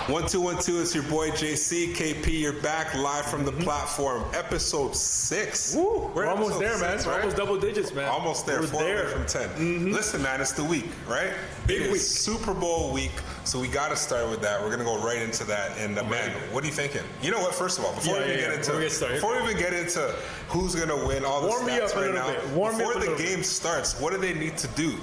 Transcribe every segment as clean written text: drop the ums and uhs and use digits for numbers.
1212, it's your boy JC. KP, you're back live from the platform. Episode 6. Woo, we're almost there, man. Right? We're almost double digits, man. Almost there. We're 4 there. from 10. Listen, man, it's the week, right? Big week. Super Bowl week. So we got to start with that. We're going to go right into that. And man, what are you thinking? You know what? First of all, before we even get into who's going to win, all the stats right now, before the game starts, what do they need to do?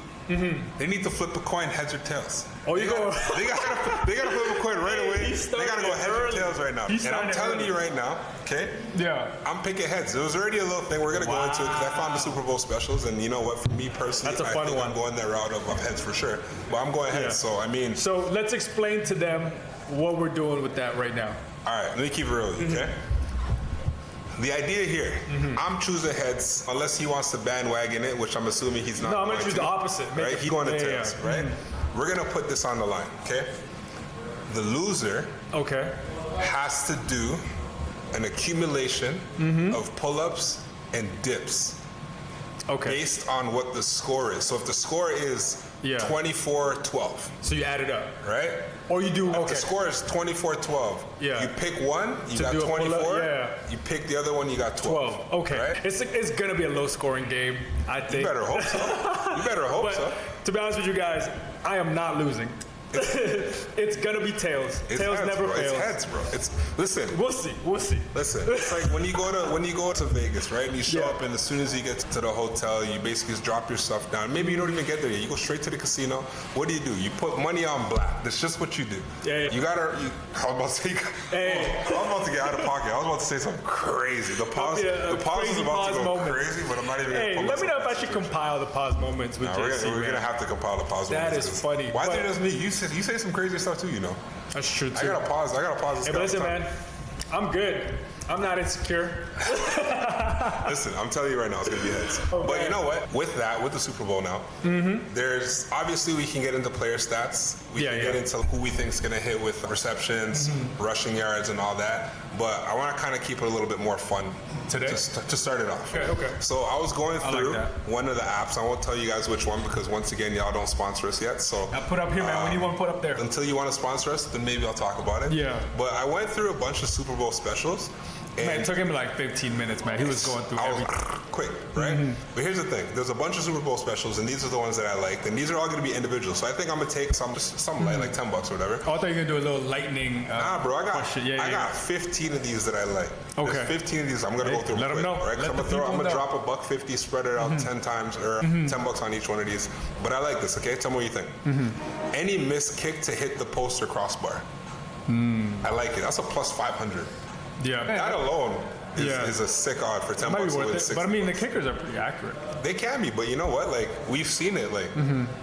They need to flip a coin, heads or tails. Oh, they gotta flip a coin right away. They gotta go heads or tails right now. And I'm telling you right now, okay? Yeah. I'm picking heads. There was already a little thing we're gonna go into it because I found the Super Bowl specials, and you know what? For me personally, that's a fun one. I'm going that route of heads for sure. But I'm going heads. So I mean. So let's explain to them what we're doing with that right now. All right. Let me keep it real, okay? The idea here, I'm choosing heads unless he wants to bandwagon it, which I'm assuming he's not. No, I'm going to choose the opposite. Right? He's going to tails, right? We're going to put this on the line, okay? The loser has to do an accumulation of pull-ups and dips based on what the score is. So if the score is 24-12. So you add it up. Right? Or you do, if the score is 24-12, you pick one, you got 24. You pick the other one, you got 12. Okay. Right? It's going to be a low-scoring game, I think. You better hope so. But to be honest with you guys, I am not losing. It's gonna be tails. Tails never fails. It's heads, bro. Listen. We'll see. Listen. It's like when you go to Vegas, right? And you show up, and as soon as you get to the hotel, you basically just drop your stuff down. Maybe you don't even get there yet. You go straight to the casino. What do? You put money on black. That's just what you do. You gotta. I was about to get out of pocket. I was about to say something crazy. The pause is about to go crazy, but I'm not even. Hey, let me know if I should compile the pause moments with JC. We're gonna have to compile the pause moments. That is funny. Why is it just me? You say some crazy stuff too, you know. That's true too. I gotta pause this. Hey, but listen, man, I'm good. I'm not insecure. Listen, I'm telling you right now, it's gonna be heads. But you know what? With the Super Bowl now, there's obviously we can get into player stats. We can get into who we think is gonna hit with receptions, rushing yards, and all that. But I want to kind of keep it a little bit more fun today to start it off. Okay. So I was going through one of the apps. I won't tell you guys which one because once again, y'all don't sponsor us yet. So I'll put up here, man. When you want to put up there? Until you want to sponsor us, then maybe I'll talk about it. Yeah. But I went through a bunch of Super Bowl specials. Man, it took him like 15 minutes, man. He was going through everything. Quick, right? But here's the thing. There's a bunch of Super Bowl specials, and these are the ones that I liked. And these are all going to be individual. So I think I'm going to take some like $10 or whatever. Oh, I thought you were going to do a little lightning Nah, bro. I got 15 of these that I like. Okay. There's 15 of these. I'm going to go through Let them know. Right? I'm going to drop $1.50, spread it out 10 times, or $10 on each one of these. But I like this, okay? Tell me what you think. Any missed kick to hit the post or crossbar. I like it. That's a plus 500. Yeah. That alone is a sick odd for $10 to win 60. But I mean, the kickers are pretty accurate. They can be, but you know what? Like, we've seen it. Like,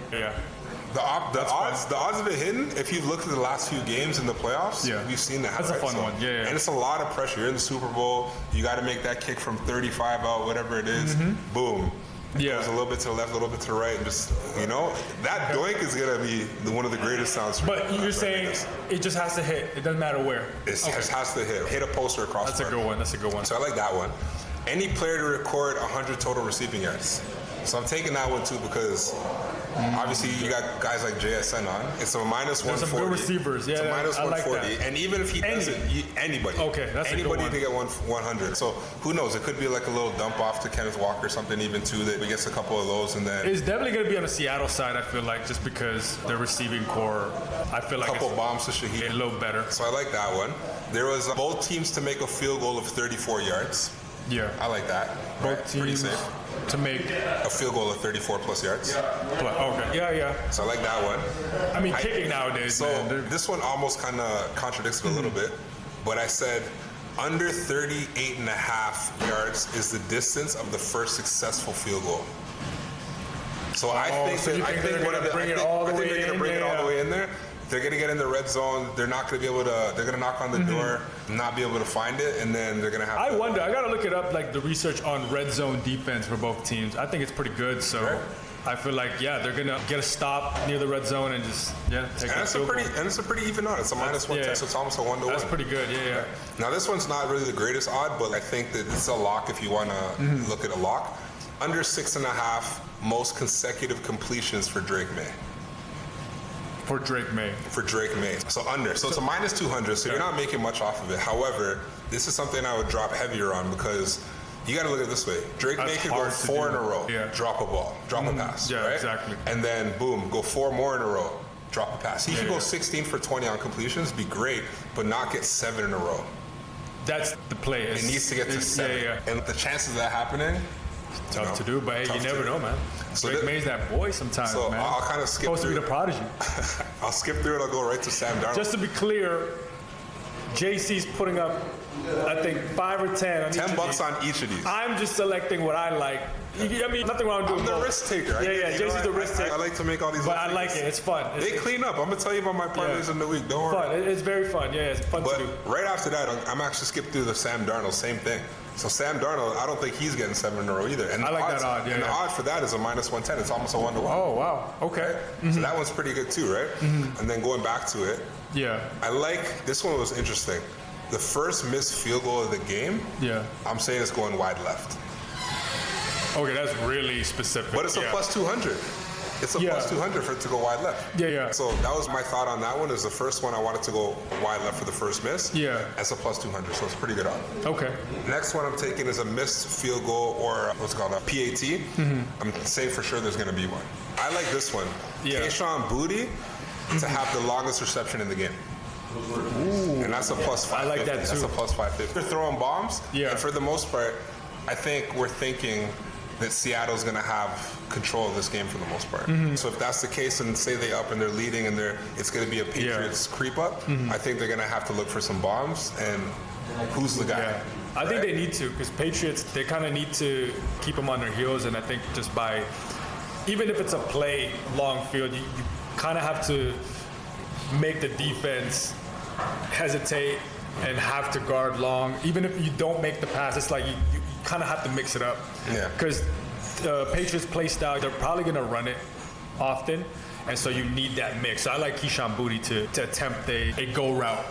the odds of it hitting, if you've looked at the last few games in the playoffs, we've seen that. That's a fun one. Yeah. And it's a lot of pressure. You're in the Super Bowl. You got to make that kick from 35 out, whatever it is. Boom. Yeah. Goes a little bit to the left, a little bit to the right, and just, you know, that doink is going to be one of the greatest sounds. But you're saying it just has to hit. It doesn't matter where. It just has to hit a post or a crossbar. That's a good one. So I like that one. Any player to record 100 total receiving yards. So I'm taking that one too because obviously you got guys like JSN on. It's a minus 140. There's some good receivers. It's a minus 140. Like that. And even if he doesn't, anybody. Okay, that's a good one. Anybody to get 100. So who knows? It could be like a little dump off to Kenneth Walker or something even too that we gets a couple of those and then. It's definitely going to be on the Seattle side, I feel like, just because the receiving core, I feel like. A couple bombs to Shaheed. A little better. So I like that one. There was both teams to make a field goal of 34 yards. Yeah. I like that. Both teams pretty safe. To make a field goal of 34 plus yards. Okay. Yeah. So I like that one. I mean, kicking nowadays. So this one almost kind of contradicts it a little bit, but I said under 38.5 yards is the distance of the first successful field goal. So I think they're going to bring it all the way in there. They're going to get in the red zone. They're not going to be able to. They're going to knock on the door, not be able to find it, and then they're going to have. I wonder. I got to look it up, like the research on red zone defense for both teams. I think it's pretty good. So I feel like they're going to get a stop near the red zone and just take that field goal. And it's a pretty even odd. It's a minus 110, so it's almost a 1-1. That's pretty good. Yeah. Now this one's not really the greatest odd, but I think that it's a lock if you want to look at a lock. Under 6.5 most consecutive completions for Drake May. For Drake May. For Drake May. So under. So it's a minus 200, so you're not making much off of it. However, this is something I would drop heavier on because you got to look at it this way. Drake May could go 4 in a row, drop a ball, drop a pass, yeah, right? Exactly. And then, boom, go 4 more in a row, drop a pass. He could go 16 for 20 on completions, be great, but not get 7 in a row. That's the play. It needs to get to 7. And the chances of that happening, tough to do, but hey, you never know, man. So Drake May's that boy sometimes, so man. I'll kind of skip Supposed through. to be the prodigy. I'll skip through it. I'll go right to Sam Darnold. Just to be clear, JC's putting up, I think, 5 or 10 on $10 on each of these. I'm just selecting what I like. I mean, nothing wrong with doing I'm the both. risk taker. Yeah, JC's the risk taker. I like to make all these. But I like it. It's fun. They clean up. I'm gonna tell you about my parlays in the week. Don't worry. Fun. It's very fun. Yeah, it's fun But to do. right after that, I'm actually skipped through the Sam Darnold. Same thing. So Sam Darnold, I don't think he's getting 7 in a row either. And I like odds, that odd. Yeah, and the odd for that is a minus 110. It's almost a 1-to-1. Oh wow. Okay. Right? So that one's pretty good too, right? And then going back to it, Yeah. I like this one was interesting. The first missed field goal of the game. Yeah. I'm saying it's going wide left. Okay, that's really specific. But it's a plus 200. It's a plus 200 for it to go wide left. Yeah. So that was my thought on that one. Is the first one I wanted to go wide left for the first miss. Yeah. That's a plus 200, so it's pretty good on. Okay. Next one I'm taking is a missed field goal or what's it called, a PAT. I'm saying for sure there's going to be one. I like this one. Yeah. Keyshawn Boutte to have the longest reception in the game. Ooh. And that's a plus 550. I like that too. That's a plus 550. They're throwing bombs. Yeah. And for the most part, I think we're thinking that Seattle's going to have control of this game for the most part. So if that's the case, and say they up and they're leading and it's going to be a Patriots creep up, I think they're going to have to look for some bombs. And who's the guy? Yeah. I think they need to, because Patriots, they kind of need to keep them on their heels. And I think just by, even if it's a play long field, you kind of have to make the defense hesitate and have to guard long. Even if you don't make the pass, it's like you kind of have to mix it up. Yeah. Because the Patriots play style, they're probably going to run it often. And so you need that mix. So I like Keyshawn Boutte to attempt a go route.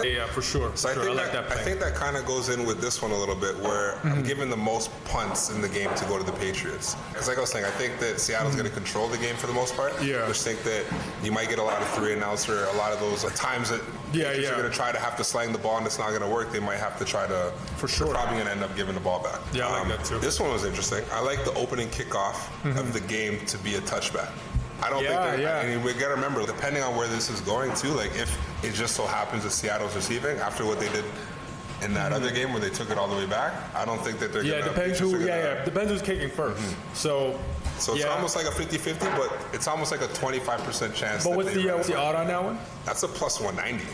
Yeah, for sure. So I think that kind of goes in with this one a little bit, where I'm giving the most punts in the game to go to the Patriots. Because like I was saying, I think that Seattle's going to control the game for the most part. Yeah. I just think that you might get a lot of 3-and-outs or a lot of those times that Patriots are going to try to have to slang the ball and it's not going to work. They might have to try to. For sure. They're probably going to end up giving the ball back. Yeah, I like that too. This one was interesting. I like the opening kickoff of the game to be a touchback. I don't think that, and we got to remember, depending on where this is going to, like if it just so happens that Seattle's receiving after what they did in that other game where they took it all the way back, I don't think that they're going to. Depends who's kicking first. So it's almost like a 50-50, but it's almost like a 25% chance. But what's the odd on that one? That's a plus 190.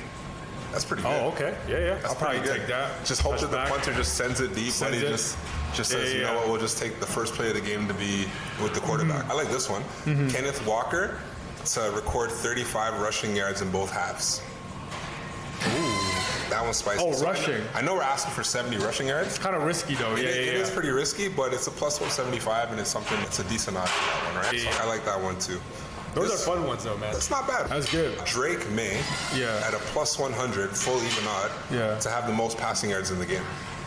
That's pretty good. Oh, okay. Yeah. That's I'll probably take that. Just hope that the punter just sends it deep, and he just says, you know what, we'll just take the first play of the game to be with the quarterback. I like this one. Kenneth Walker to record 35 rushing yards in both halves. Ooh, that one's spicy. Oh, so rushing. I know we're asking for 70 rushing yards. It's kind of risky, though. It is pretty risky, but it's a plus 175, and it's a decent odds for that one, right? So I like that one, too. Those are fun ones, though, man. That's not bad. That's good. Drake May at a plus 100, full even odd, to have the most passing yards in the game.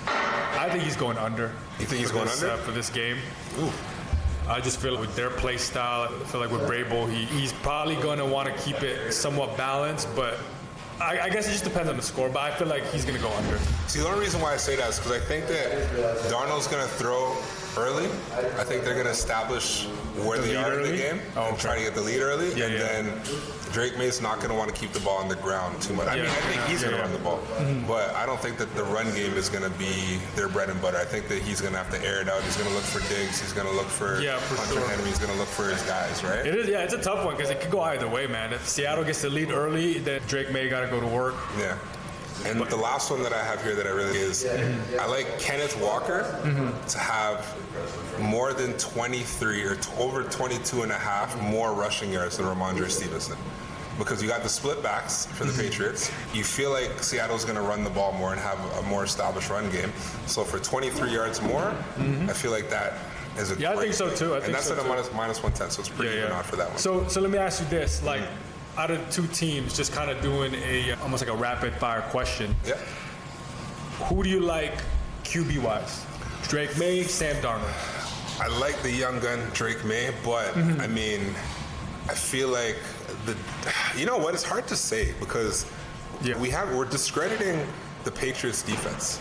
I think he's going under. You think he's going under? For this game. Ooh. I just feel like with their play style, I feel like with Vrabel, he's probably going to want to keep it somewhat balanced, but I guess it just depends on the score, but I feel like he's going to go under. See, the only reason why I say that is because I think that Darnold's going to throw early. I think they're going to establish where they are in the game and try to get the lead early. Then Drake May's not going to want to keep the ball on the ground too much. I mean, I think he's going to run the ball, but I don't think that the run game is going to be their bread and butter. I think that he's going to have to air it out. He's going to look for Diggs. He's going to look for Hunter Henry. He's going to look for his guys, right? It is, it's a tough one because it could go either way, man. If Seattle gets the lead early, then Drake May got to go to work. Yeah. And the last one that I have here that I really is, I like Kenneth Walker to have more than 23 or over 22 and a half more rushing yards than Ramondre Stevenson. Because you got the split backs for the Patriots. You feel like Seattle's going to run the ball more and have a more established run game. So for 23 yards more, I feel like that is a great I think so too. And that's at a minus 110, so it's pretty even odd for that one. So let me ask you this, like, out of two teams, just kind of doing almost like a rapid fire question. Yeah. Who do you like QB wise? Drake May, Sam Darnold. I like the young gun Drake May, but I mean, I feel like You know what? It's hard to say because we're discrediting the Patriots defense.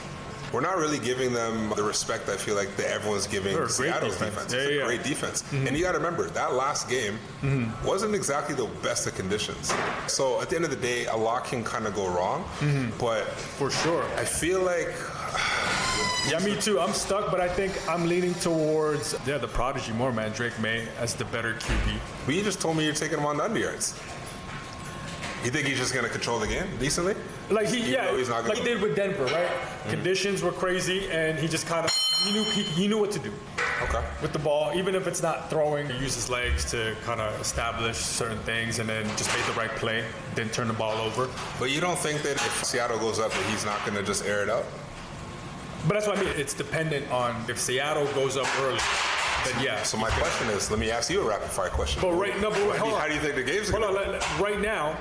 We're not really giving them the respect I feel like that everyone's giving Seattle's defense. It's a great defense. And you got to remember, that last game wasn't exactly the best of conditions. So at the end of the day, a lot can kind of go wrong. But for sure, I feel like... Yeah, me too. I'm stuck, but I think I'm leaning towards, the prodigy more, man. Drake May as the better QB. But you just told me you're taking him on the under yards. You think he's just going to control the game decently? Like he did with Denver, right? Conditions were crazy, and he just kind of he knew what to do. Okay. With the ball, even if it's not throwing, he used his legs to kind of establish certain things, and then just made the right play, then turn the ball over. But you don't think that if Seattle goes up, that he's not going to just air it out? But that's what I mean. It's dependent on if Seattle goes up early. Then yeah. So my question is, let me ask you a rapid fire question. But how do you think the game's going to go? Right now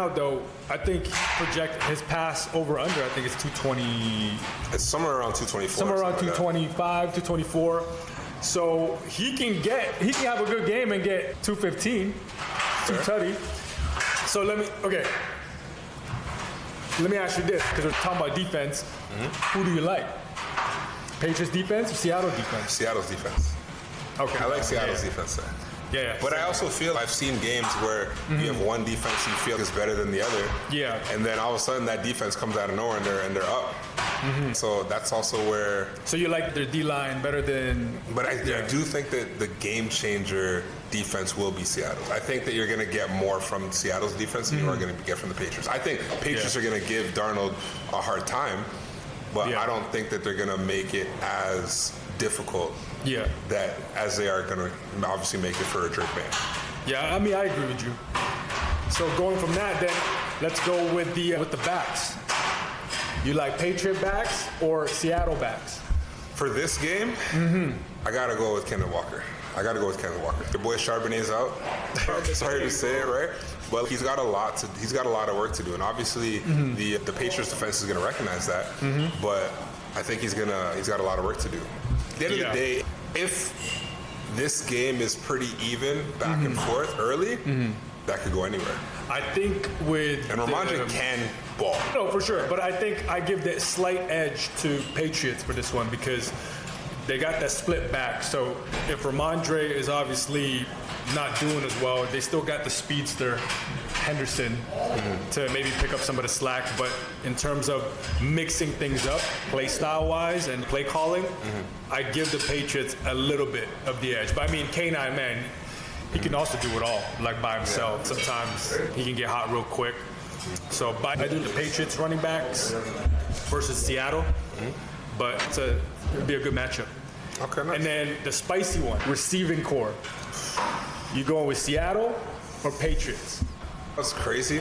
though, I think project his pass over under. I think it's 220. It's somewhere around 224. Somewhere around 225, 224. So he can have a good game and get 215, 230. So let me ask you this, because we're talking about defense. Who do you like? Patriots defense or Seattle defense? Seattle's defense. Okay. I like Seattle's defense there. Yeah. But I also feel I've seen games where you have one defense you feel is better than the other. Yeah. And then all of a sudden that defense comes out of nowhere and they're up. So that's also where. So you like their D-line better than. But I do think that the game changer defense will be Seattle. I think that you're going to get more from Seattle's defense than you are going to get from the Patriots. I think Patriots are going to give Darnold a hard time, but I don't think that they're going to make it as difficult that as they are going to obviously make it for a Drake May. Yeah, I mean, I agree with you. So going from that, then let's go with the backs. You like Patriot backs or Seattle backs? For this game, I got to go with Kenneth Walker. Your boy Charbonnet's out. Sorry to say it, right? But he's got a lot of work to do, and obviously the Patriots defense is going to recognize that. But I think he's got a lot of work to do. At the end of the day, if this game is pretty even back and forth early, that could go anywhere. I think with and Ramondre can ball. No, for sure. But I think I give that slight edge to Patriots for this one because they got that split back. So if Ramondre is obviously not doing as well, they still got the speedster Henderson to maybe pick up some of the slack. But in terms of mixing things up, play style wise and play calling, I give the Patriots a little bit of the edge. But I mean, K9, man, he can also do it all, like by himself. Sometimes he can get hot real quick. So I do the Patriots running backs versus Seattle, but it'd be a good matchup. Okay, nice. And then the spicy one, receiving core. You going with Seattle or Patriots? That's crazy.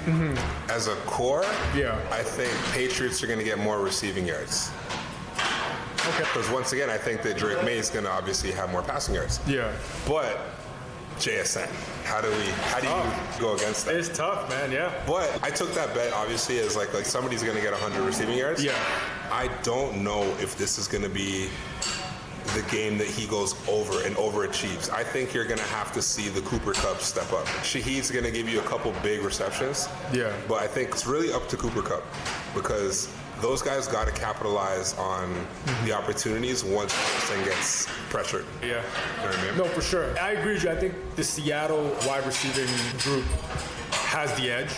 As a core, I think Patriots are going to get more receiving yards. Okay. Because once again, I think that Drake May is going to obviously have more passing yards. Yeah. But JSN, how do you go against that? It's tough, man. Yeah. But I took that bet obviously as like somebody's going to get 100 receiving yards. Yeah. I don't know if this is going to be the game that he goes over and overachieves. I think you're going to have to see the Cooper Kupp step up. Shaheed's going to give you a couple big receptions. Yeah. But I think it's really up to Cooper Kupp because those guys got to capitalize on the opportunities once Henderson gets pressured. Yeah. You know what I mean? No, for sure. I agree with you. I think the Seattle wide receiving group has the edge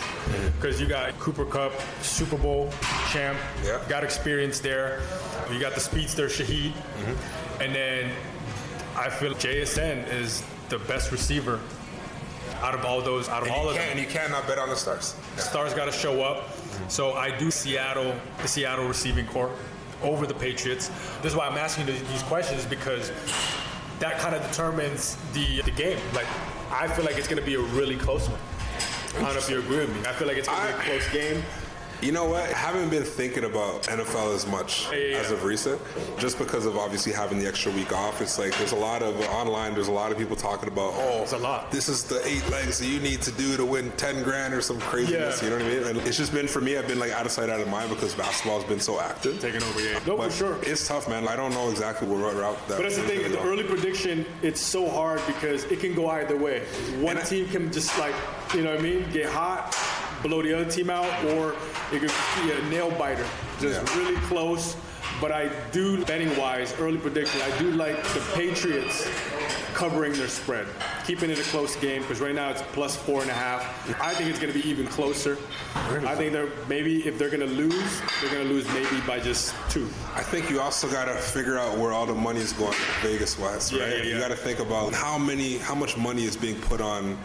because you got Cooper Kupp, Super Bowl champ, got experience there. You got the speedster Shaheed. And then I feel JSN is the best receiver out of all those, all of them. And you cannot bet on the stars. Stars got to show up. So I do the Seattle receiving core over the Patriots. This is why I'm asking these questions because that kind of determines the game. Like, I feel like it's going to be a really close one. I don't know if you agree with me. I feel like it's going to be a close game. You know what? I haven't been thinking about NFL as much as of recent, just because of obviously having the extra week off. It's like there's a lot of online. There's a lot of people talking about, it's a lot. This is the 8 legs that you need to do to win 10 grand or some craziness. You know what I mean? And it's just been for me. I've been like out of sight, out of mind because basketball has been so active. Taking over, No, but for sure. It's tough, man. I don't know exactly what route that. But that's the thing. The early prediction, it's so hard because it can go either way. One team can just like, you know what I mean, get hot, blow the other team out, or it could be a nail biter, just really close. But I do, betting wise, early prediction, I do like the Patriots covering their spread, keeping it a close game, because right now it's plus 4.5. I think it's going to be even closer. I think if they're going to lose maybe by just 2. I think you also got to figure out where all the money is going Vegas-wise, right? You got to think about how much money is being put on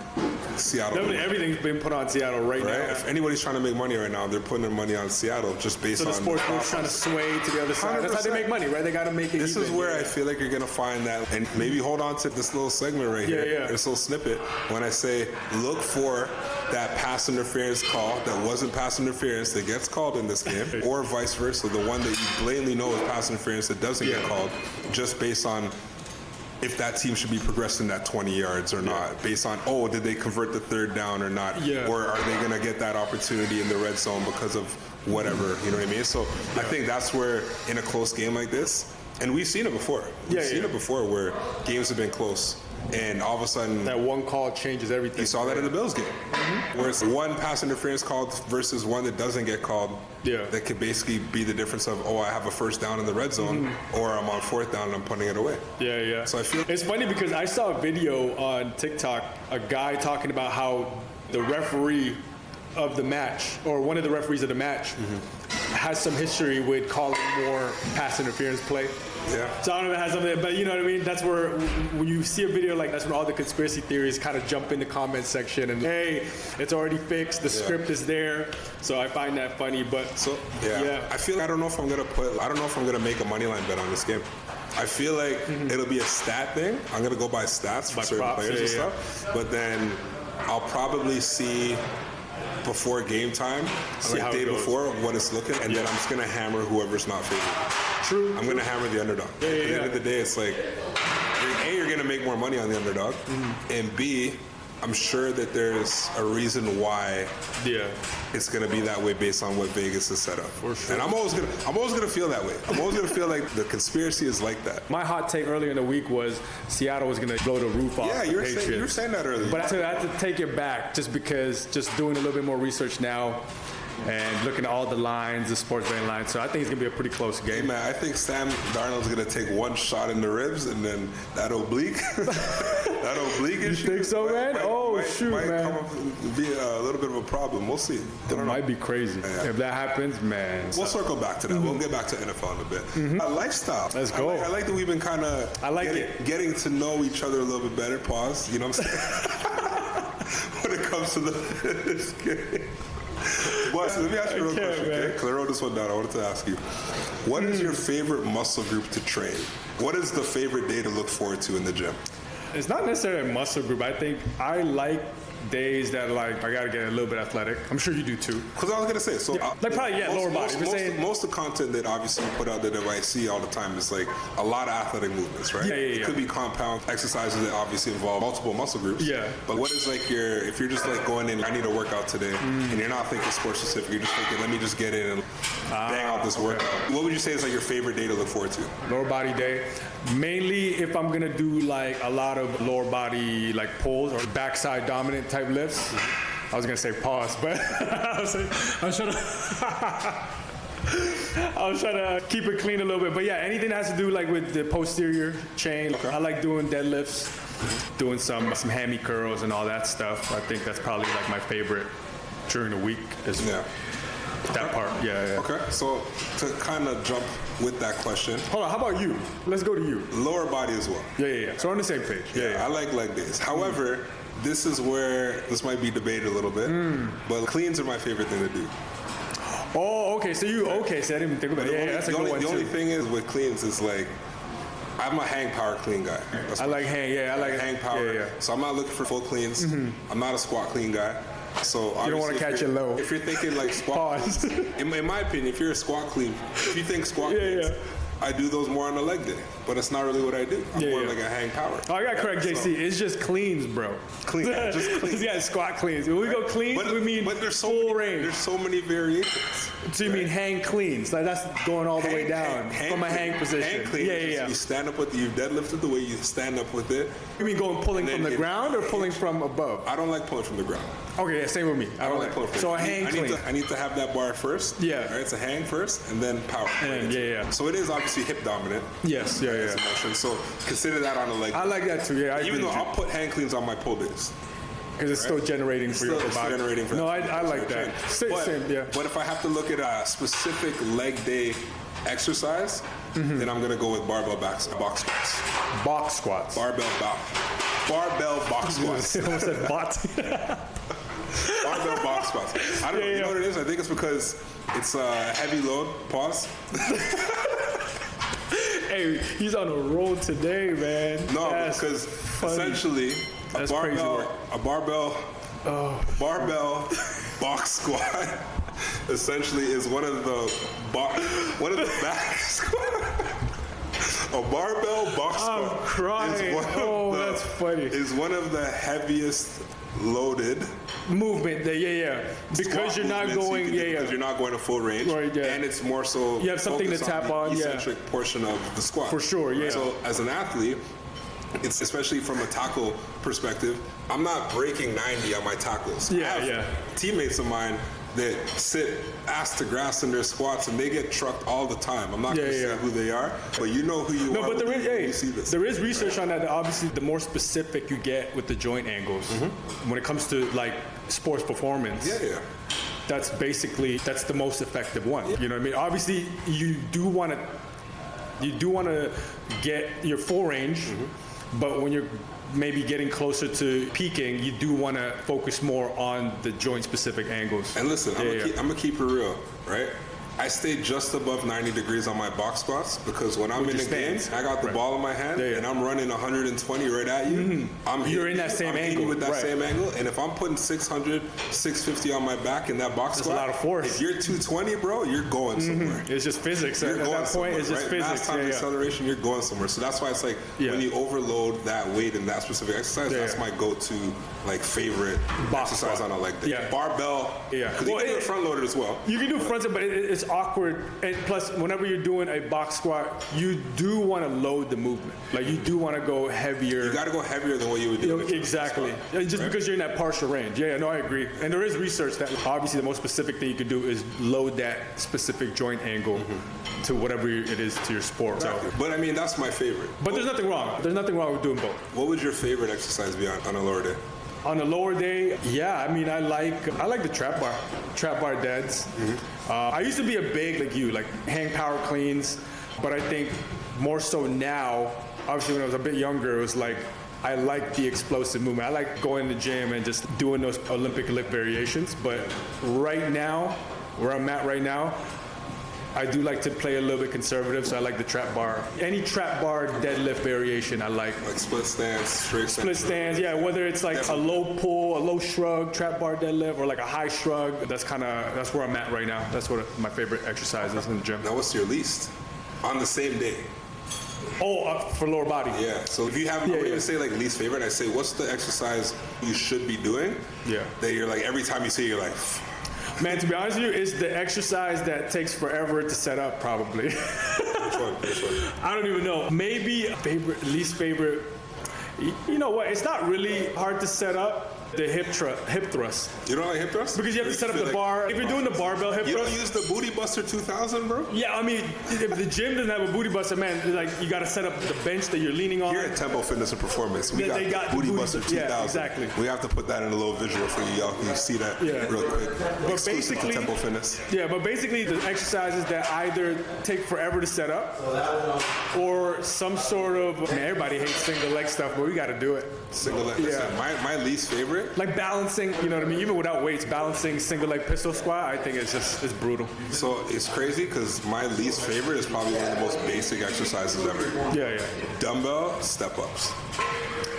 Seattle. Everything's been put on Seattle right now. If anybody's trying to make money right now, they're putting their money on Seattle just based on. So the sports book's trying to sway to the other side. 100%. That's how they make money, right? They got to make it. This is where I feel like you're gonna find that, and maybe hold on to this little segment right here, this little snippet. When I say look for that pass interference call that wasn't pass interference that gets called in this game, or vice versa, the one that you blatantly know is pass interference that doesn't get called, just based on if that team should be progressing that 20 yards or not, based on, did they convert the 3rd down or not, or are they going to get that opportunity in the red zone because of whatever, you know what I mean? So I think that's where, in a close game like this, and we've seen it before. We've seen it before where games have been close, and all of a sudden that one call changes everything. You saw that in the Bills game, where it's one pass interference called versus one that doesn't get called. That could basically be the difference of, I have a 1st down in the red zone, or I'm on 4th down and I'm punting it away. So I feel it's funny because I saw a video on TikTok, a guy talking about how the referee of the match, or one of the referees of the match, has some history with calling more pass interference play. So I don't know if it has something, but you know what I mean? That's where, when you see a video like that's when all the conspiracy theories kind of jump in the comment section and, hey, it's already fixed, the script is there. So I find that funny, but I feel like I don't know if I'm gonna make a money line bet on this game. I feel like it'll be a stat thing. I'm gonna go by stats for certain players and stuff. But then I'll probably see before game time, like day before, what it's looking, and then I'm just gonna hammer whoever's not favored. I'm gonna hammer the underdog. At the end of the day, it's like, A, you're gonna make more money on the underdog, and B, I'm sure that there's a reason why it's gonna be that way based on what Vegas has set up. For sure. And I'm always gonna feel that way. I'm always gonna feel like the conspiracy is like that. My hot take earlier in the week was Seattle was gonna blow the roof off the Patriots. You were saying that earlier. But I had to take it back just because, just doing a little bit more research now and looking at all the lines, the sports betting lines. So I think it's gonna be a pretty close game. Hey man, I think Sam Darnold's gonna take one shot in the ribs, and then that oblique issue. You think so, man? Might come up and be a little bit of a problem. We'll see. It might be crazy. If that happens, man. We'll circle back to that. We'll get back to NFL in a bit. Lifestyle. Let's go. I like that we've been kind of getting to know each other a little bit better. Pause. You know what I'm saying? When it comes to the fitness game. But let me ask you a real question, okay? Because I wrote this one down. I wanted to ask you, what is your favorite muscle group to train? What is the favorite day to look forward to in the gym? It's not necessarily a muscle group. I think I like days that I gotta get a little bit athletic. I'm sure you do too. Because I was gonna say, lower body. Most of the content that obviously you put out that I see all the time is like a lot of athletic movements, right? It could be compound exercises that obviously involve multiple muscle groups. But what is like if you're just like going in, I need a workout today, and you're not thinking sports specific, you're just thinking, let me just get in and bang out this workout. What would you say is like your favorite day to look forward to? Lower body day. Mainly if I'm gonna do like a lot of lower body like pulls or backside dominant type lifts. I was gonna say pause, but I was trying to keep it clean a little bit. But yeah, anything that has to do like with the posterior chain. I like doing deadlifts, doing some hammy curls and all that stuff. I think that's probably like my favorite during the week is that part. Okay, so to kind of jump with that question. Hold on, how about you? Let's go to you. Lower body as well. Yeah. So we're on the same page. I like leg days. However, this is where this might be debated a little bit, but cleans are my favorite thing to do. Oh, okay. So I didn't even think about it. That's a good one too. The only thing is with cleans is like, I'm a hang power clean guy. I like hang power. So I'm not looking for full cleans. I'm not a squat clean guy. So You don't want to catch it low. If you're thinking like squat, Pause. in my opinion, if you're a squat clean, if you think squat cleans, I do those more on a leg day, but it's not really what I do. I'm more like a hang power. Oh, I got correct, JC. It's just cleans, bro. Clean, just clean. Yeah, squat cleans. When we go clean, we mean there's full range. There's so many variations. So you mean hang cleans? Like that's going all the way down from a hang position. Hang clean. Yeah. You stand up with you deadlifted the way you stand up with it. You mean pulling from the ground or pulling from above? I don't like pulling from the ground. Okay, yeah, same with me. I don't like pulling from the ground. So a hang clean. I need to have that bar first. Yeah. All right, it's a hang first and then power. Yeah. So it is obviously hip dominant. Yes, yeah. Motion. So consider that on a leg. I like that too. Yeah, even though I'll put hang cleans on my pull days. Because it's still generating for your body. No, I like that. Same, yeah. But if I have to look at a specific leg day exercise, then I'm gonna go with barbell box squats. Box squats. Barbell box squats. I almost said bot. Barbell box squats. I don't know. You know what it is? I think it's because it's a heavy load. Pause. Hey, he's on a roll today, man. No, That's because funny. Essentially a barbell box squat essentially is one of the back squat. A barbell box squat. I'm crying. That's funny. Is one of the heaviest loaded movement. Because you're not going. Because you're not going to full range. Right. Yeah. And it's more so. You have something to tap on. Eccentric portion of the squat. For sure. Yeah. So as an athlete, it's especially from a tackle perspective, I'm not breaking 90 on my tackles. I have teammates of mine that sit ass to grass in their squats and they get trucked all the time. I'm not going to say who they are, but you know who you are. No, but there is research on that. Obviously, the more specific you get with the joint angles, when it comes to like sports performance, that's the most effective one. You know what I mean? Obviously, you do want to get your full range, but when you're maybe getting closer to peaking, you do want to focus more on the joint specific angles. And listen, I'm gonna keep it real, right? I stay just above 90 degrees on my box squats because when I'm in the game, I got the ball in my hand and I'm running 120 right at you. You're in that same angle. With that same angle, and if I'm putting 600, 650 on my back in that box squat, a lot of force. If you're 220, bro, you're going somewhere. It's just physics. At that point, it's just physics. Last time acceleration, you're going somewhere. So that's why it's like when you overload that weight in that specific exercise, that's my go-to like favorite exercise on a leg day. Barbell. Because you can do it front loaded as well. You can do front loaded, but it's awkward. And plus, whenever you're doing a box squat, you do want to load the movement. Like you do want to go heavier. You got to go heavier than what you would do. Exactly. Just because you're in that partial range. No, I agree. And there is research that obviously the most specific thing you can do is load that specific joint angle to whatever it is to your sport. Exactly. So, but I mean, that's my favorite. But there's nothing wrong. There's nothing wrong with doing both. What would your favorite exercise be on a lower day? On the lower day, I mean, I like the trap bar deads. I used to be a big like hang power cleans, but I think more so now. Obviously, when I was a bit younger, it was like I like the explosive movement. I like going to the gym and just doing those Olympic lift variations. But right now, where I'm at right now, I do like to play a little bit conservative, so I like the trap bar. Any trap bar deadlift variation I like. Like split stance, straight split stance, whether it's like a low pull, a low shrug, trap bar deadlift, or like a high shrug. That's where I'm at right now. That's what my favorite exercise is in the gym. Now what's your least? On the same day? For lower body. Yeah, so if you have, I wouldn't even say like least favorite, I say what's the exercise you should be doing that you're like, every time you see it, you're like, man, to be honest with you, it's the exercise that takes forever to set up, probably. Which one? I don't even know. Maybe least favorite. You know what? It's not really hard to set up. The hip thrust. You don't like hip thrust? Because you have to set up the bar. If you're doing the barbell hip thrust. You don't use the Booty Buster 2000, bro? Yeah, I mean, if the gym doesn't have a Booty Buster, man, like you got to set up the bench that you're leaning on. Here at Tempo Fitness and Performance, we got the Booty Buster 2000. Yeah, exactly. We have to put that in a little visual for you, y'all. Can you see that real quick? But basically, Tempo Fitness. Yeah, but basically the exercises that either take forever to set up or some sort of, everybody hates single leg stuff, but we got to do it. Single leg. Listen, my least favorite. Like balancing, you know what I mean? Even without weights, balancing single leg pistol squat, I think it's brutal. So it's crazy because my least favorite is probably one of the most basic exercises ever. Yeah. Dumbbell step ups.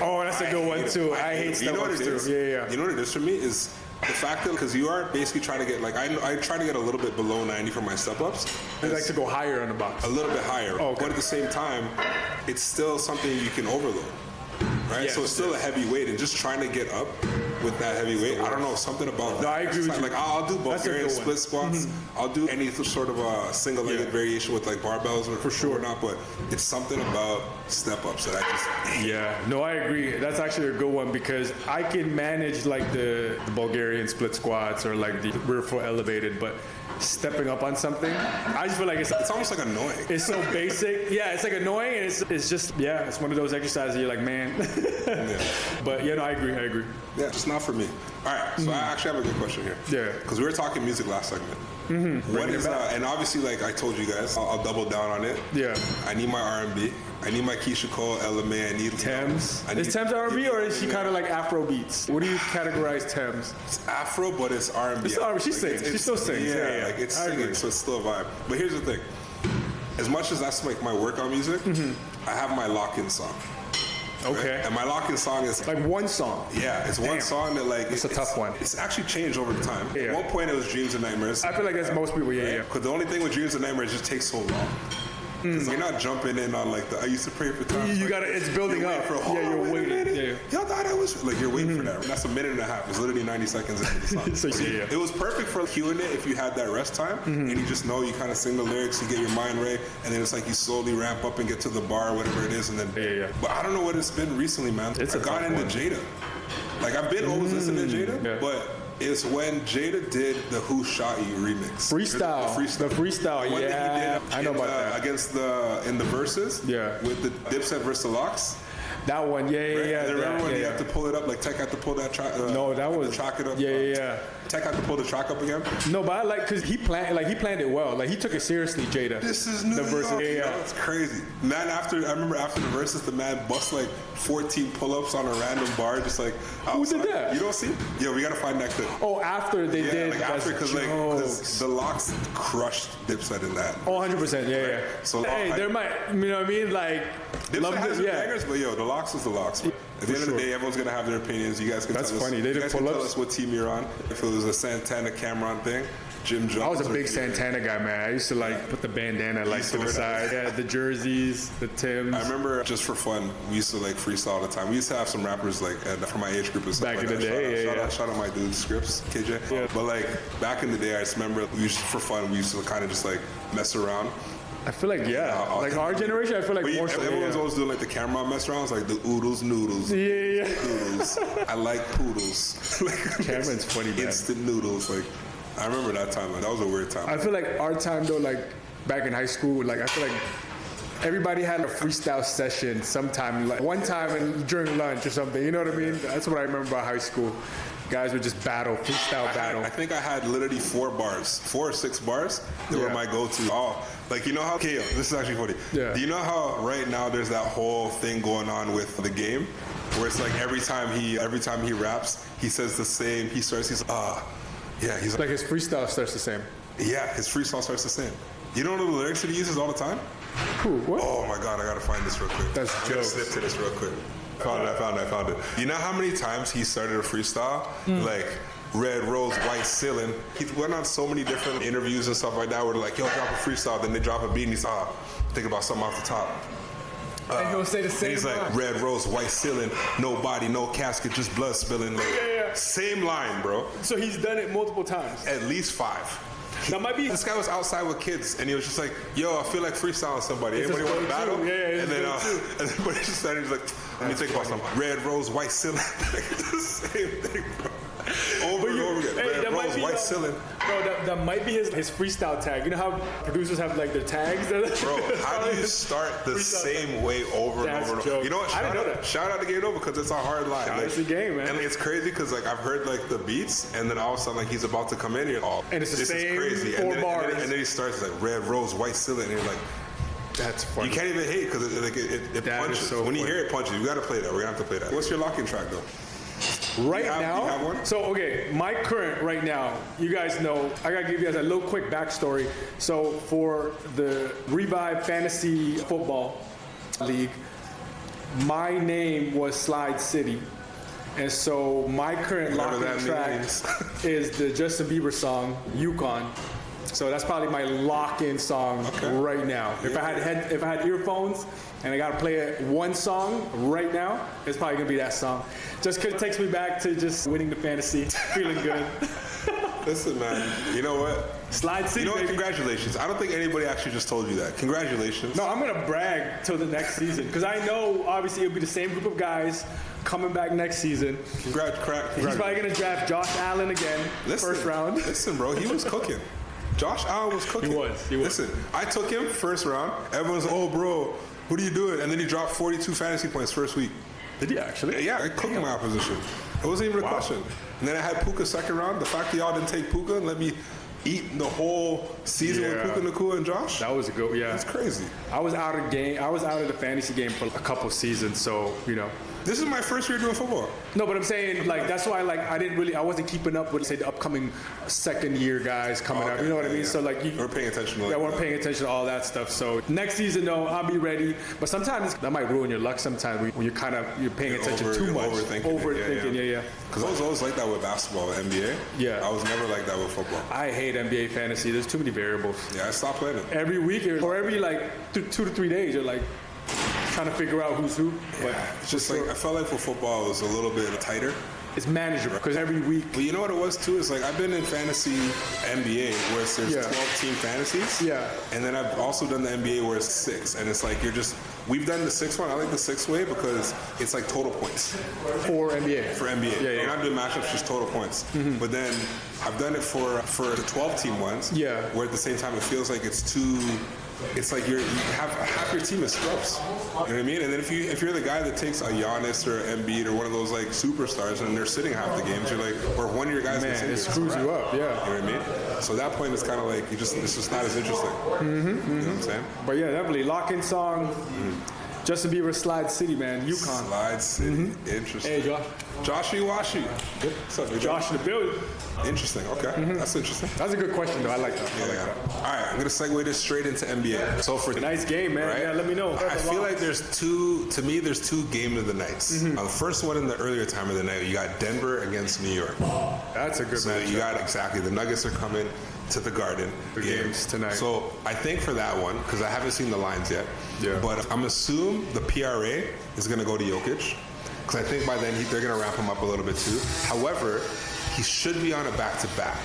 Oh, that's a good one too. I hate step ups too. Yeah. You know what it is for me is The fact that, because you are basically trying to get, like, I try to get a little bit below 90 for my step-ups. I like to go higher on the box. A little bit higher. Oh, okay. But at the same time, it's still something you can overload. Right? Yes, so it's still a heavy weight, and just trying to get up with that heavy weight, I don't know, something about that. No, I agree with you. Like, I'll do Bulgarian split squats. I'll do any sort of a single-legged variation with, like, barbells or whatnot, but it's something about step-ups that I just... Yeah, no, I agree. That's actually a good one because I can manage, like, the Bulgarian split squats or, like, the rear foot elevated, but stepping up on something, I just feel like it's almost like annoying. It's so basic. Yeah, it's like annoying, and it's just, yeah, it's one of those exercises you're like, man. But, yeah, no, I agree. Yeah, just not for me. All right, so I actually have a good question here. Yeah. Because we were talking music last segment. What is, and obviously, like I told you guys, I'll double down on it. Yeah. I need my R&B. I need my Keisha Cole, Ella Mai. I need Thames. Is Thames R&B or is she kind of like Afro beats? What do you categorize Thames? It's Afro, but it's R&B. It's R&B. She sings. She still sings. Yeah, like it's singing, so it's still a vibe. But here's the thing. As much as that's like my workout music, I have my lock-in song. Okay. Right? And my lock-in song is like one song. Yeah, it's one song that like it's a tough one. It's actually changed over time. Yeah. At one point it was Dreams and Nightmares. I feel like that's most people. Yeah. Because the only thing with Dreams and Nightmares just takes so long. Because you're not jumping in on like I used to pray for time. You gotta. It's building up. You're waiting. Yeah. Y'all thought I was like you're waiting for that. That's a minute and a half. It's literally 90 seconds into the song. So, it was perfect for cueing it if you had that rest time and you just know you kind of sing the lyrics, you get your mind right, and then it's like you slowly ramp up and get to the bar, whatever it is, and then. But I don't know what it's been recently, man. I got into Jada. Like I've been always listening to Jada, but. It's when Jada did the Who Shot You remix. Freestyle. The freestyle, one yeah. That he did I know about that. Against in the verses. Yeah. With the Dipset versus the Locks. That one, yeah. Remember when you have to pull it up, like Tech had to pull that track? No, that was track it up. Yeah. Tech had to pull the track up again. No, but I like because he planned it well. Like he took it seriously, Jada. This is New York. Yeah, it's crazy. Man, I remember after the verses, the man bust like 14 pull-ups on a random bar, just like who did that? You don't see? Yeah, we gotta find that clip. Oh, after they did. Like after because the Locks crushed Dipset in that. Oh, 100%. Yeah. So hey, there might, you know what I mean? Like Dipset has bangers, but yo, the Locks is the Locks. Man. At the end of the day, everyone's gonna have their opinions. You guys can tell us. They didn't pull us what team you're on. If it was a Santana Cameron thing, Jim Jones. I was a big Santana guy, man. I used to like put the bandana like to the side. Yeah, the jerseys, the Timbs. I remember just for fun, we used to like freestyle all the time. We used to have some rappers like from my age group and stuff. Back in the day, shout out my dude Scripps, KJ. Yeah. But like back in the day, I just remember we used to kind of just like mess around. I feel like like our generation. I feel like more so. Everyone's always doing like the camera mess rounds, like the oodles, noodles. Yeah. Noodles. I like poodles. Cameron's funny, man. Instant noodles, like. I remember that time. That was a weird time. I feel like our time though, like back in high school, like I feel like everybody had a freestyle session sometime, like one time during lunch or something. You know what I mean? That's what I remember about high school. Guys would just freestyle battle. I think I had literally 4 or 6 bars. They were my go-to. Oh, like you know how? Okay, this is actually funny. Yeah. Do you know how right now there's that whole thing going on with the game, where it's like every time he raps, he says the same. Yeah, he's like his freestyle starts the same. Yeah, his freestyle starts the same. You don't know the lyrics that he uses all the time? Cool. What? Oh my God, I gotta find this real quick. That's I'm gonna snip to this real quick. I found it. You know how many times he started a freestyle? Like red rose, white ceiling. He went on so many different interviews and stuff like that where they're like, yo, drop a freestyle, then they drop a beat and he's think about something off the top. And he'll say the same. He's like red rose, white ceiling, no body, no casket, just blood spilling. Like, same line, bro. So he's done it multiple times. At least 5. That might be. This guy was outside with kids, and he was just like, "Yo, I feel like freestyling somebody. Anybody want to battle?" Yeah, and then but he just started. He's like, "Let me think about something. Red rose, white ceiling. The same thing, bro. Over and over again. Red rose, white ceiling. Bro, that might be his freestyle tag. You know how producers have like their tags? Bro, how do you start the same way over and over and over? You know what? I didn't know that. Shout out to Game Over because it's a hard line. It's a game, man. And it's crazy because like I've heard like the beats, and then all of a sudden like he's about to come in here. And it's the same crazy. 4 bars. And then he starts like red rose, white ceiling, and you're like. That's funny. You can't even hate because it punches. So when you hear it punches, you got to play that. We're gonna have to play that. What's your locking track though? Right now, you have one? So okay, my current right now, you guys know, I gotta give you guys a little quick backstory. So for the Revive Fantasy Football League, my name was Slide City. And so my current Whatever lock-in that track means. is the Justin Bieber song, Yukon. So that's probably my lock-in song right now. If I had earphones and I gotta play one song right now, it's probably gonna be that song. Just cause it takes me back to just winning the fantasy, feeling good. Listen, man, you know what? Slide City, You know what? baby. Congratulations. I don't think anybody actually just told you that. Congratulations. No, I'm gonna brag till the next season because I know obviously it'll be the same group of guys coming back next season. He's probably gonna draft Josh Allen again, first round. Listen, bro, he was cooking. Josh Allen was cooking. He was. Listen, I took him first round. Everyone's, oh, bro, what are you doing? And then he dropped 42 fantasy points first week. Did he actually? Yeah, I cooked my opposition. It wasn't even a question. And then I had Puka second round. The fact that y'all didn't take Puka and let me eat the whole season with Puka Nacua and Josh. That was a good, That's crazy. I was out of the fantasy game for a couple seasons, so This is my first year doing football. No, but I'm saying like that's why I wasn't keeping up with say the upcoming second year guys coming out. You know what I mean? Yeah. So like we're paying attention to we're paying attention to all that stuff. So next season, though, I'll be ready. But sometimes that might ruin your luck. Sometimes when you're paying attention too much, overthinking. Yeah. Because I was always like that with basketball, with NBA. Yeah. I was never like that with football. I hate NBA fantasy. There's too many variables. Yeah, I stopped playing it. Every week or every 2 to 3 days, you're like trying to figure out who's who. But It's just like I felt like for football it was a little bit tighter. it's manageable because every week. But you know what it was too? Is like I've been in fantasy NBA where there's 12-team fantasies. Yeah. And then I've also done the NBA where it's 6. And it's like we've done the 6 one. I like the 6 way because it's like total points. For NBA. For NBA. You're not doing matchups, just total points. But then I've done it for the 12-team ones. Yeah. Where at the same time it feels like it's too. It's like you have half your team is scrubs. You know what I mean? And then if you're the guy that takes a Giannis or an Embiid or one of those like superstars and they're sitting half the games, you're like, or one of your guys Man, it screws you up. Yeah. You know what I mean? So at that point, it's kind of like it's just not as interesting. You know what I'm saying? But yeah, definitely lock-in song. Justin Bieber, Slide City, man. Yukon. Slide City. Interesting. Hey, Josh. Joshy Washy. What's up, Josh in the building. Interesting. Okay. That's interesting. That's a good question, though. I like that. Yeah. All right. I'm gonna segue this straight into NBA. So for Nice game, man. Right? Yeah, let me know. I feel like there's two game of the nights. The first one in the earlier time of the night, you got Denver against New York. That's a good So matchup. you got exactly the Nuggets are coming to the Garden. The games tonight. So I think for that one, because I haven't seen the lines yet, but I'm assuming the PRA is going to go to Jokic, because I think by then they're going to ramp him up a little bit too. However, he should be on a back-to-back.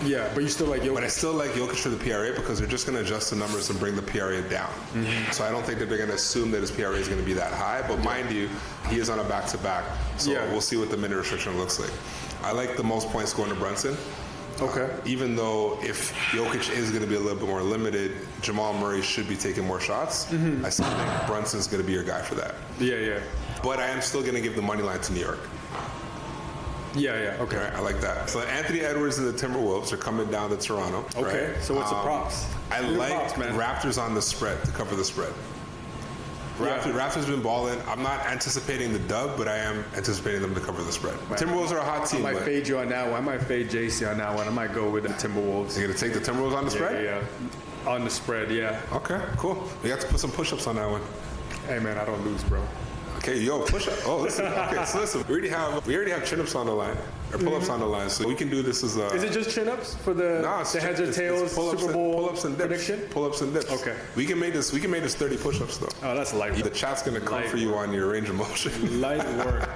Yeah, but you still like Jokic. But I still like Jokic for the PRA because they're just going to adjust the numbers and bring the PRA down. So I don't think that they're going to assume that his PRA is going to be that high. But mind you, he is on a back-to-back. So we'll see what the minute restriction looks like. I like the most points going to Brunson. Okay. Even though if Jokic is going to be a little bit more limited, Jamal Murray should be taking more shots. I still think Brunson's going to be your guy for that. Yeah. But I am still going to give the money line to New York. Yeah. Okay. Right, I like that. So Anthony Edwards and the Timberwolves are coming down to Toronto. Okay. Right? So what's the props? I What are the like props, man? Raptors on the spread to cover the spread. Raptors been balling. I'm not anticipating the dub, but I am anticipating them to cover the spread. Timberwolves are a hot team. I might but fade you on that one. I might fade JC on that one. I might go with the Timberwolves. you're going to take the Timberwolves on the spread? Yeah. On the spread, yeah. Okay, cool. We have to put some push-ups on that one. Hey, man, I don't lose, bro. Okay, yo, push up. Oh, listen. Okay, so listen. We already have chin-ups on the line, or pull-ups on the line. So we can do this as a. Is it just chin-ups for the heads or tails Super Bowl pull-ups and dips. prediction? Pull-ups and dips. Okay. We can make this 30 push-ups though. Oh, that's light. The chat's gonna come for you on your range of motion. Light work.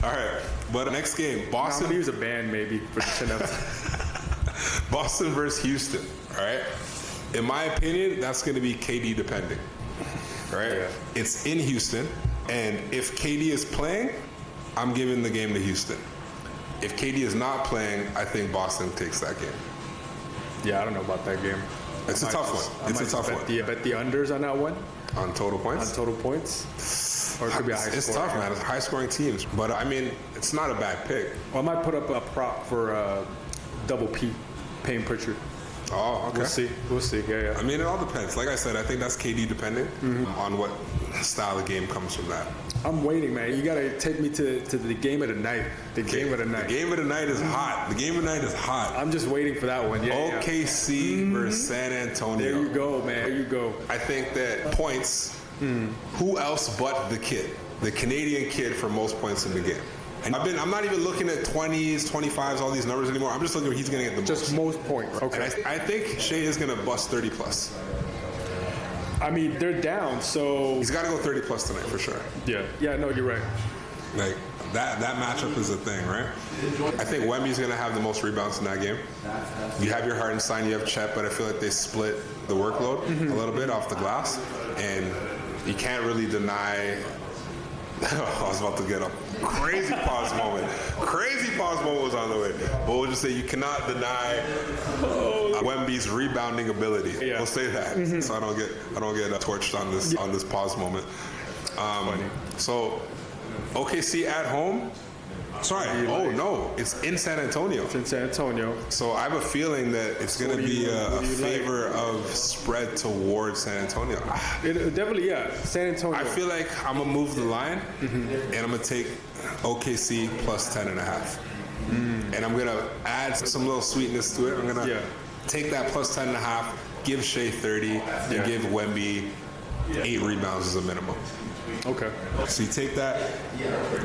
All right, but next game, I'm Boston. gonna use a band maybe for the chin-ups. Boston versus Houston. All right. In my opinion, that's gonna be KD depending. All right. Yeah. It's in Houston. And if KD is playing, I'm giving the game to Houston. If KD is not playing, I think Boston takes that game. Yeah, I don't know about that game. It's a tough one. It's a tough one. Bet the unders on that one. On total points? On total points. Or it could be a high It's score. tough, man. It's high-scoring teams. But, I mean, it's not a bad pick. Well, I might put up a prop for double P, Payne Pritchard. Oh, okay. We'll see. Yeah. I mean, it all depends. Like I said, I think that's KD dependent on what style of game comes from that. I'm waiting, man. You gotta take me to the game of the night. The game of the night. The game of the night is hot. The game of the night is hot. I'm just waiting for that one. Yeah. OKC versus San Antonio. There you go, man. There you go. I think that points, who else but the kid? the Canadian kid for most points in the game. And I'm not even looking at 20s, 25s, all these numbers anymore. I'm just looking at he's going to get the Just most points. And Okay. I think Shea is going to bust 30 plus. I mean, they're down, so He's got to go 30 plus tonight for sure. yeah. No, you're right. Like that matchup is a thing, right? I think Wemby's going to have the most rebounds in that game. You have your Hartenstein, you have Chet, but I feel like they split the workload a little bit off the glass, and you can't really deny. I was about to get a crazy pause moment. Crazy pause moment was on the way. But we'll just say you cannot deny Wemby's rebounding ability. Yeah. We'll say that, so I don't get torched on this pause moment. So OKC at home. Sorry. Oh no, it's in San Antonio. It's in San Antonio. So I have a feeling that it's going to be a what do you favor of spread towards San Antonio. Definitely, yeah. San Antonio. I feel like I'm gonna move the line, and I'm gonna take OKC plus 10.5, and I'm gonna add some little sweetness to it. I'm gonna take that plus 10.5, give Shea 30, and give Wemby 8 rebounds as a minimum. Okay. So you take that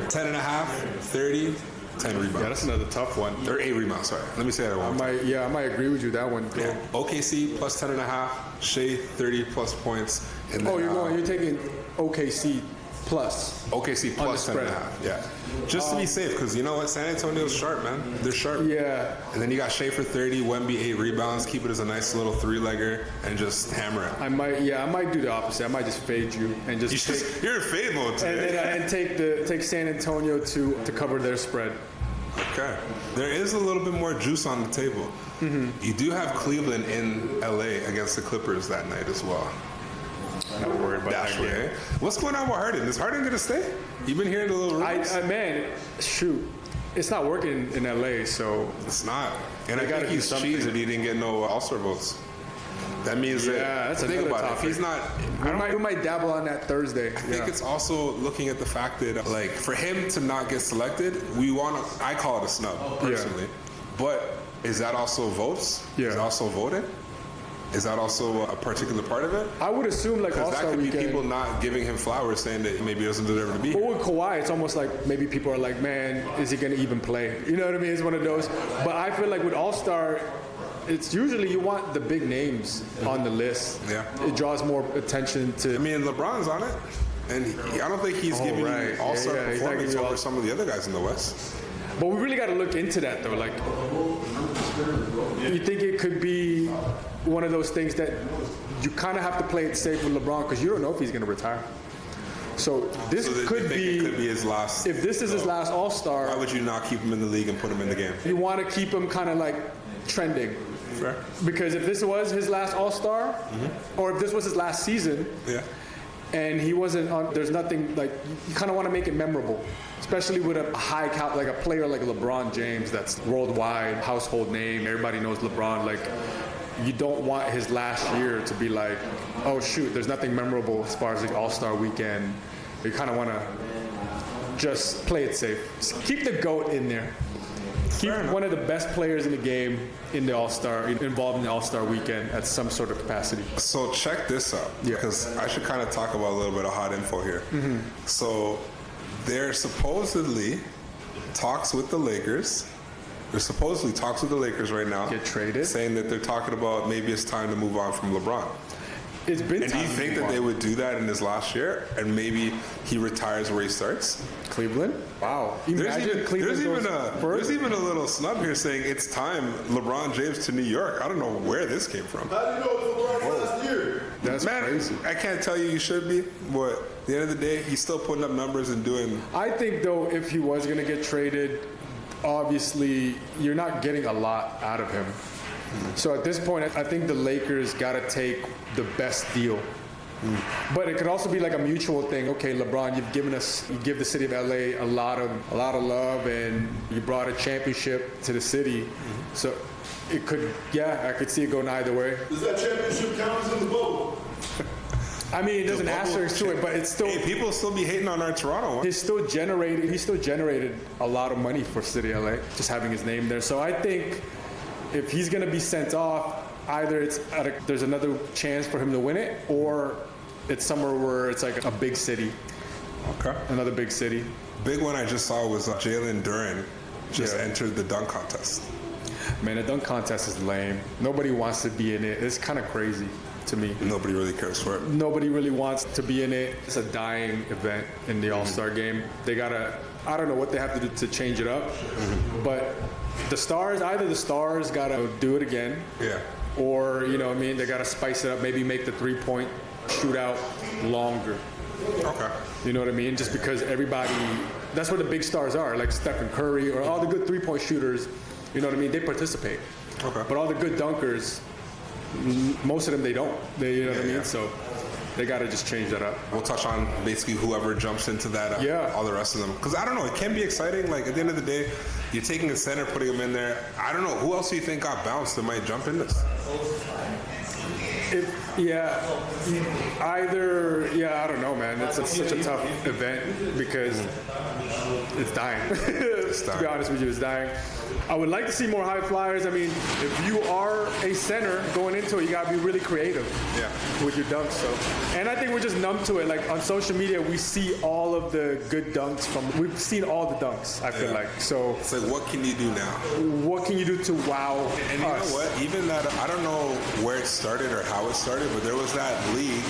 10.5, 30, 10 rebounds. Yeah, that's another tough one. Or 8 rebounds. Sorry, let me say that one. I might agree with you. That one. Yeah. OKC plus 10.5, Shea 30 plus points. And then, You're taking OKC plus. OKC plus On the 10.5. Yeah. Just to be safe, because you know what? San Antonio's sharp, man. They're sharp. Yeah. And then you got Shea for 30, Wemby 8 rebounds, keep it as a nice little 3-legger, and just hammer it. I might do the opposite. I might just fade you and just You're in fade mode today. and take San Antonio to cover their spread. Okay. There is a little bit more juice on the table. You do have Cleveland in LA against the Clippers that night as well. Not worried about Dash that game. way. What's going on with Harden? Is Harden going to stay? You've been hearing the little rumors? Shoot, it's not working in LA, so It's not. And They I gotta think do he's something. cheesed that he didn't get no All-Star votes. That means that, that's think another about it. If topic. he's not, we might dabble on that Thursday. I think it's also looking at the fact that, like, for him to not get selected, I call it a snub, personally. But is that also votes? Yeah. Is that also voted? Is that also a particular part of it? I would assume like Because that All-Star could be Weekend. people not giving him flowers, saying that maybe he doesn't deserve to be But here. with Kawhi, it's almost like maybe people are like, man, is he going to even play? You know what I mean? It's one of those. But I feel like with All-Star, it's usually you want the big names on the list. Yeah. It draws more attention to. I mean, LeBron's on it, and I don't think he's giving right. you All-Star Yeah, he's not performance giving you over some of the other guys in the West. But we really got to look into that though. Like, you think it could be one of those things that you kind of have to play it safe with LeBron because you don't know if he's going to retire. So this So could it could be his last. if this is his last Why All-Star, would you not keep him in the league and put him in the game? you want to keep him kind of like trending. Fair. Because if this was his last All-Star, or if this was his last season, Yeah. and he wasn't on, there's nothing like you kind of want to make it memorable, especially with a like a player like LeBron James that's worldwide household name. Everybody knows LeBron. Like you don't want his last year to be like, oh shoot, there's nothing memorable as far as the All-Star weekend. You kind of want to just play it safe. Just keep the GOAT in there. Keep one of the best players in the game in the All-Star, involved in the All-Star weekend at some sort of capacity. So check this out, Yeah. because I should kind of talk about a little bit of hot info here. So there supposedly talks with the Lakers. There's supposedly talks with the Lakers right now. Get traded? Saying that they're talking about maybe it's time to move on from LeBron. It's been And do you time to think move that on. they would do that in his last year, and maybe he retires where he starts? Cleveland? Wow. There's Imagine Cleveland even goes there's even a little snub here saying it's time LeBron James to New York. I don't know where this came from. How do you know it's LeBron's last year? That's Man, crazy. I can't tell you should be, but at the end of the day, he's still putting up numbers and doing. I think, though, if he was going to get traded, obviously, you're not getting a lot out of him. So at this point, I think the Lakers got to take the best deal. But it could also be like a mutual thing. Okay, LeBron, you give the city of LA a lot of love, and you brought a championship to the city. So it could, I could see it going either way. Does that championship count as in the bubble? I mean, there's an asterisk to it, but it's still. Hey, people still be hating on our Toronto one. He still generated a lot of money for City LA, just having his name there. So I think if he's going to be sent off, either there's another chance for him to win it, or it's somewhere where it's like a big city, Okay. Another big city. Big one I just saw was Jalen Duren just Yeah. entered the dunk contest. Man, the dunk contest is lame. Nobody wants to be in it. It's kind of crazy to me. Nobody really cares for it. Nobody really wants to be in it. It's a dying event in the All-Star game. They gotta, I don't know what they have to do to change it up, but the stars, either the stars gotta do it again, Yeah. or, you know what I mean, they gotta spice it up, maybe make the three-point shootout longer. Okay. You know what I mean? Just because everybody, that's where the big stars are, like Stephen Curry or all the good three-point shooters, you know what I mean? They participate. Okay. But all the good dunkers, most of them, they don't. You know what I mean? yeah. So they got to just change that up. We'll touch on basically whoever jumps into that, Yeah. all the rest of them. Because I don't know, it can be exciting. Like at the end of the day, you're taking a center, putting him in there. I don't know, who else do you think got bounced that might jump in this? Yeah, I don't know, man. It's such a tough event because it's dying. To be honest with you, it's dying. I would like to see more high flyers. I mean, if you are a center going into it, you got to be really creative with your dunks. So, and I think we're just numb to it. Like on social media, we see all of the good dunks we've seen all the dunks, I feel like. So It's like, what can you do now? what can you do to wow And you us? know what? Even that, I don't know where it started or how it started, but there was that league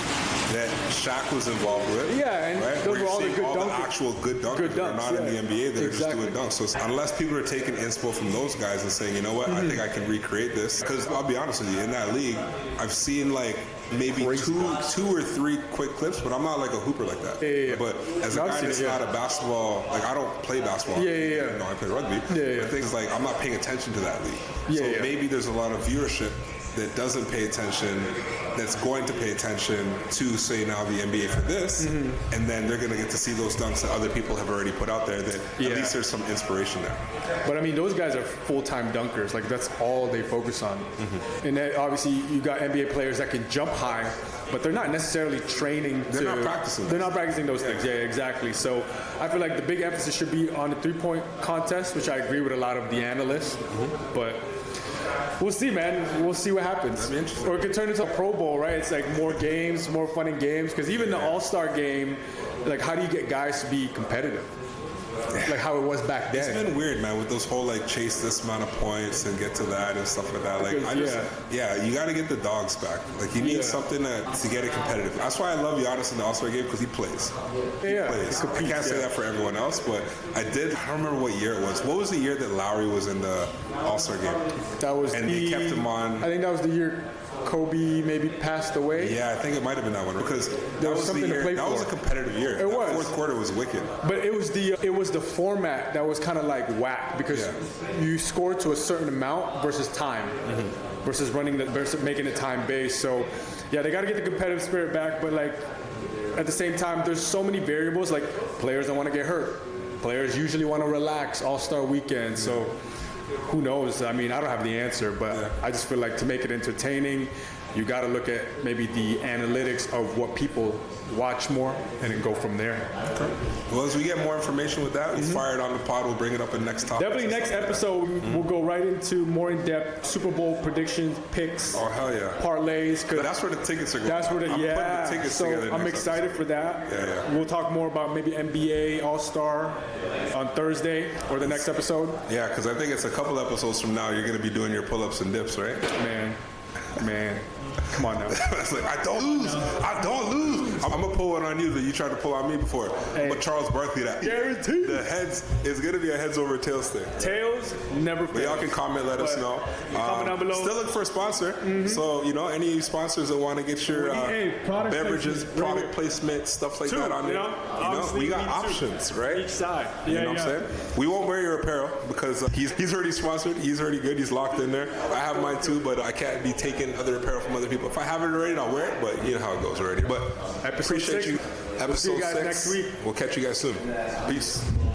that Shaq was involved with. Yeah, and right? those Where were you're all the seeing good all the dunkers. actual good dunkers. Good that are dunks, not in yeah. the NBA, they're Exactly. just doing dunks. So unless people are taking inspo from those guys and saying, you know what, I think I can recreate this. Because I'll be honest with you, in that league, I've seen like maybe two or three quick clips, but I'm not like a hooper like that. Yeah. But as a No, I've guy seen that's it, not a basketball, like I don't play basketball. Yeah. No, I play rugby. Yeah. But things like I'm not paying attention to that league. So Yeah. maybe there's a lot of viewership that doesn't pay attention, that's going to pay attention to, say, now the NBA for this, and then they're going to get to see those dunks that other people have already put out there, that Yeah. at least there's some inspiration there. But I mean, those guys are full-time dunkers. Like that's all they focus on. And then obviously you got NBA players that can jump high, but they're not necessarily training. They're not practicing They're those. not practicing those things. Yeah, exactly. So I feel like the big emphasis should be on the three-point contest, which I agree with a lot of the analysts. But we'll see, man. We'll see what happens. That'd be interesting. Or it could turn into a Pro Bowl, right? It's like more games, more fun in games. Because even the All-Star game, like how do you get guys to be competitive? Like how it was back then. It's been weird, man, with those whole like chase this amount of points and get to that and stuff like that. Like I just, you got to get the dogs back. Like you need something to get it competitive. That's why I love Giannis in the All-Star game, because he plays. Yeah, Plays. he I competes, can't say that for everyone else, but I don't remember what year it was. What was the year that Lowry was in the All-Star game? That was And they kept him on. I think that was the year Kobe maybe passed away. Yeah, I think it might have been that one, because that was was something the to year. play That was a for. competitive year. It That was. Fourth quarter was wicked. But it was the format that was kind of like whack because you scored to a certain amount versus time, versus versus making it time based. So yeah, they got to get the competitive spirit back. But like at the same time, there's so many variables. Like players don't want to get hurt. Players usually want to relax All-Star weekend. So who knows? I mean, I don't have the answer, but I just feel like to make it entertaining, you got to look at maybe the analytics of what people watch more and then go from there. Okay. Well, as we get more information with that, we'll fire it on the pod. We'll bring it up in next topic. Definitely next episode, we'll go right into more in-depth Super Bowl predictions, picks, Oh, hell yeah. parlays. Cause That's where the tickets are going. that's where I'm putting the tickets so together I'm next excited for that. Yeah. We'll talk more about maybe NBA All-Star on Thursday or the next episode. Yeah, because I think it's a couple episodes from now you're going to be doing your pull-ups and dips, right? Man, come on now. It's like, I don't lose. I'm going to pull one on you that you tried to pull on me before. Hey. But Charles Barkley, that Guaranteed. the heads is going to be a heads over tails thing. Tails never But y'all fail. can comment, let us know. comment down below. Still look for a sponsor. So, any sponsors that want to get your Hey, product beverages, placement, product right. placement, stuff like Two, that on you there. know? We Obviously, got we need two. options, right? Each side. You know what I'm saying? We won't wear your apparel because he's already sponsored. He's already good. He's locked in there. I have mine too, but I can't be taking other apparel from other people. If I have it already, I'll wear it, but you know how it goes already. But Episode appreciate 6. you. We'll see you Episode guys 6. next week. We'll catch you guys soon. Peace.